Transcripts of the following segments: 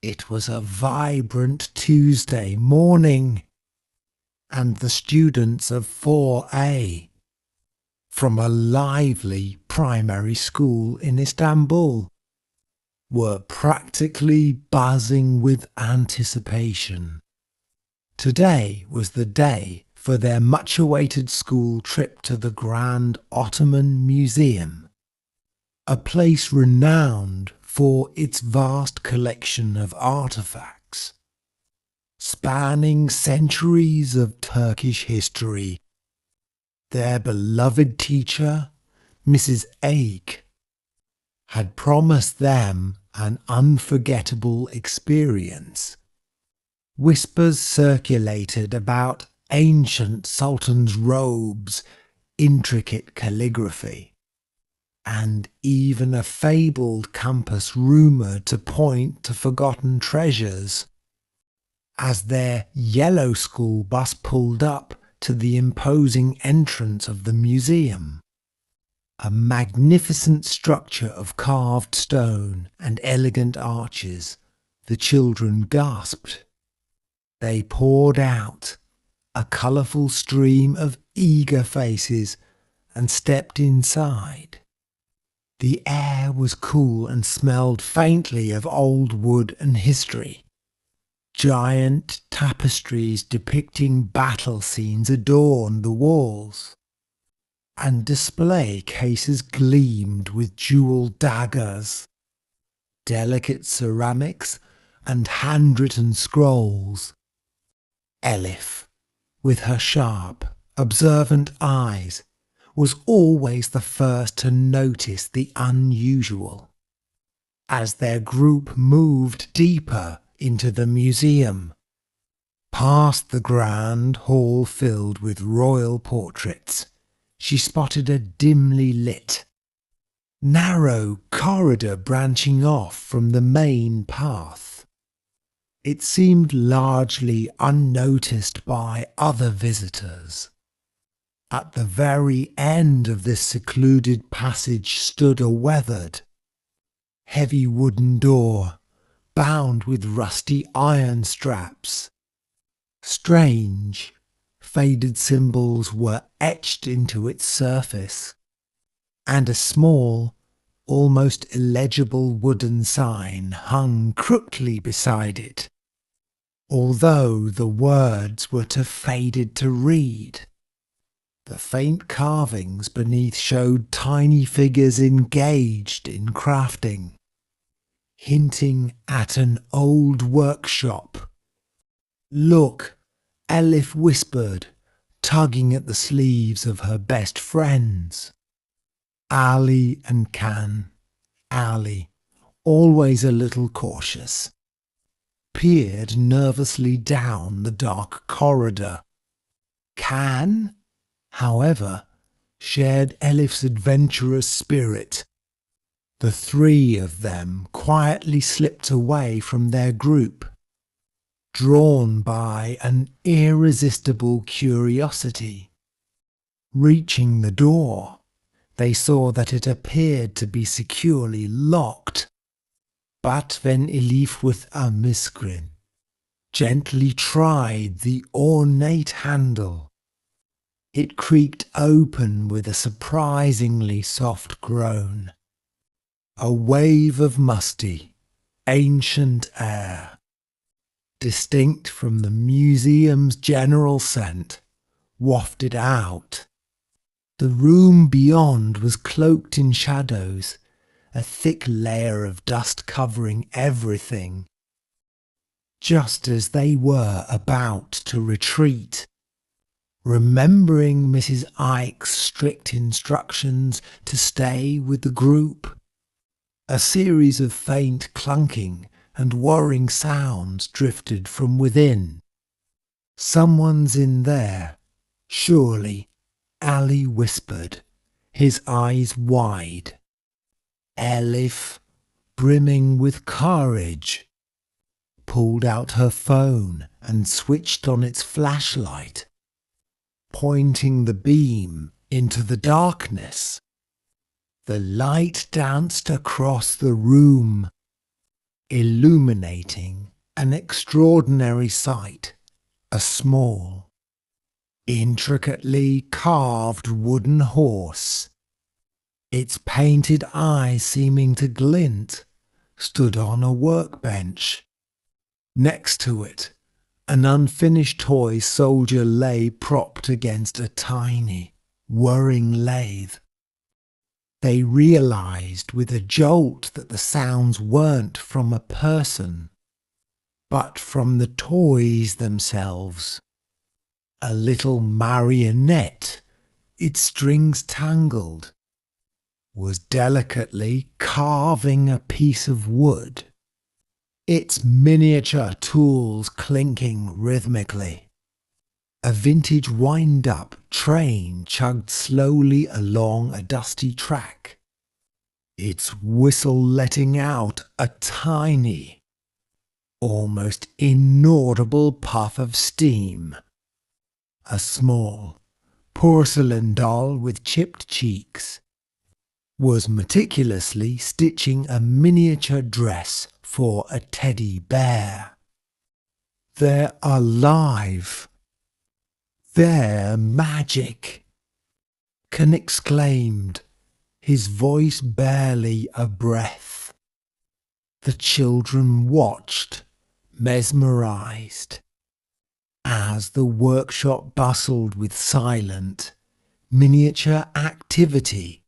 It was a vibrant Tuesday morning, and the students of 4A, from a lively primary school in Istanbul, were practically buzzing with anticipation. Today was the day for their much-awaited school trip to the Grand Ottoman Museum, a place renowned for its vast collection of artifacts, spanning centuries of Turkish history. Their beloved teacher, Mrs. Ake, had promised them an unforgettable experience. Whispers circulated about ancient sultans' robes, intricate calligraphy, and even a fabled compass rumoured to point to forgotten treasures. As their yellow school bus pulled up to the imposing entrance of the museum, a magnificent structure of carved stone and elegant arches, the children gasped. They poured out, a colourful stream of eager faces, and stepped inside. The air was cool and smelled faintly of old wood and history. Giant tapestries depicting battle scenes adorned the walls, and display cases gleamed with jewelled daggers, delicate ceramics, and handwritten scrolls. Elif, with her sharp, observant eyes, was always the first to notice the unusual. As their group moved deeper into the museum, past the grand hall filled with royal portraits, she spotted a dimly lit, narrow corridor branching off from the main path. It seemed largely unnoticed by other visitors. At the very end of this secluded passage stood a weathered, heavy wooden door bound with rusty iron straps. Strange, faded symbols were etched into its surface, and a small, almost illegible wooden sign hung crookedly beside it, although the words were too faded to read. The faint carvings beneath showed tiny figures engaged in crafting, hinting at an old workshop. "Look," Elif whispered, tugging at the sleeves of her best friends. Ali and Can, Ali, always a little cautious, peered nervously down the dark corridor. Can, however, shared Elif's adventurous spirit. The three of them quietly slipped away from their group, drawn by an irresistible curiosity. Reaching the door, they saw that it appeared to be securely locked. But when Elif with a misgrin gently tried the ornate handle, it creaked open with a surprisingly soft groan. A wave of musty, ancient air, distinct from the museum's general scent, wafted out. The room beyond was cloaked in shadows, a thick layer of dust covering everything. Just as they were about to retreat, remembering Mrs. Ike's strict instructions to stay with the group, a series of faint clunking and whirring sounds drifted from within. "Someone's in there, surely," Ali whispered, his eyes wide. Elif, brimming with courage, pulled out her phone and switched on its flashlight, pointing the beam into the darkness. The light danced across the room, illuminating an extraordinary sight, a small, intricately carved wooden horse, its painted eyes seeming to glint, stood on a workbench. Next to it, an unfinished toy soldier lay propped against a tiny, whirring lathe. They realized with a jolt that the sounds weren't from a person, but from the toys themselves. A little marionette, its strings tangled, was delicately carving a piece of wood, its miniature tools clinking rhythmically. A vintage wind-up train chugged slowly along a dusty track, its whistle letting out a tiny, almost inaudible puff of steam. A small, porcelain doll with chipped cheeks was meticulously stitching a miniature dress for a teddy bear. They're alive. They're magic, Ken exclaimed, his voice barely a breath. The children watched, mesmerized, as the workshop bustled with silent, miniature activity.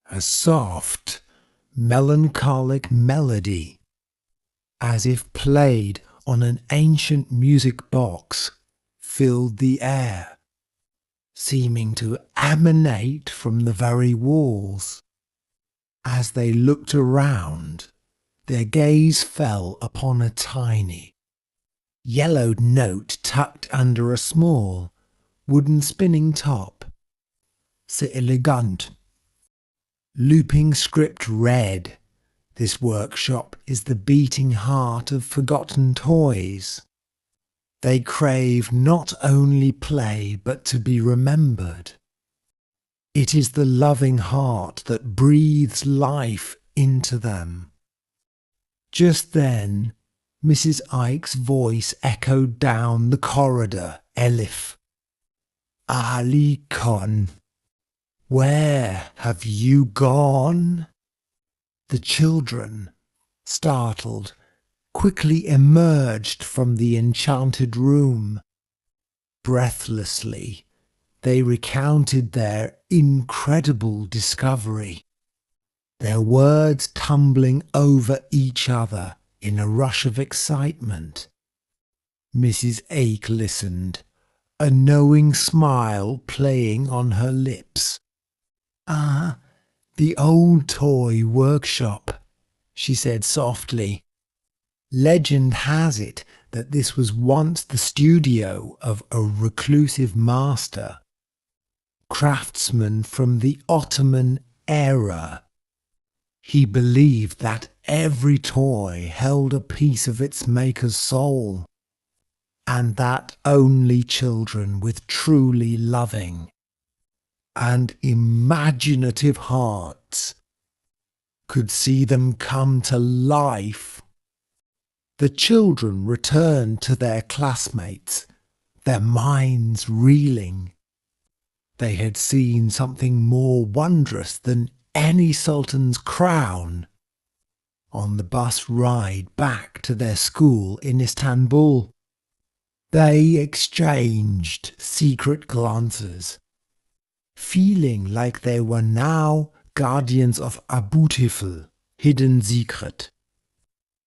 A soft, melancholic melody, as if played on an ancient music box, filled the air, seeming to emanate from the very walls. As they looked around, their gaze fell upon a tiny, yellowed note tucked under a small, wooden spinning top. C'est élégant. Looping script read, "This workshop is the beating heart of forgotten toys. They crave not only play but to be remembered. It is the loving heart that breathes life into them." Just then, Mrs. Ike's voice echoed down the corridor. "Elif, Ali Khan, where have you gone?" The children, startled, quickly emerged from the enchanted room. Breathlessly, they recounted their incredible discovery, their words tumbling over each other in a rush of excitement. Mrs. Ake listened, a knowing smile playing on her lips. "Ah, the old toy workshop," she said softly. "Legend has it that this was once the studio of a reclusive master, craftsman from the Ottoman era. He believed that every toy held a piece of its maker's soul, and that only children with truly loving and imaginative hearts could see them come to life." The children returned to their classmates, their minds reeling. They had seen something more wondrous than any sultan's crown. On the bus ride back to their school in Istanbul, they exchanged secret glances, feeling like they were now guardians of a beautiful, hidden secret.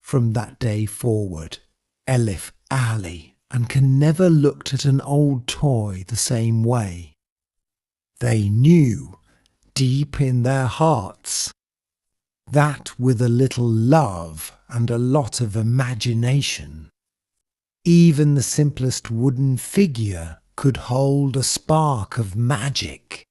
From that day forward, Elif, Ali, and Ken never looked at an old toy the same way. They knew, deep in their hearts, that with a little love and a lot of imagination, even the simplest wooden figure could hold a spark of magic.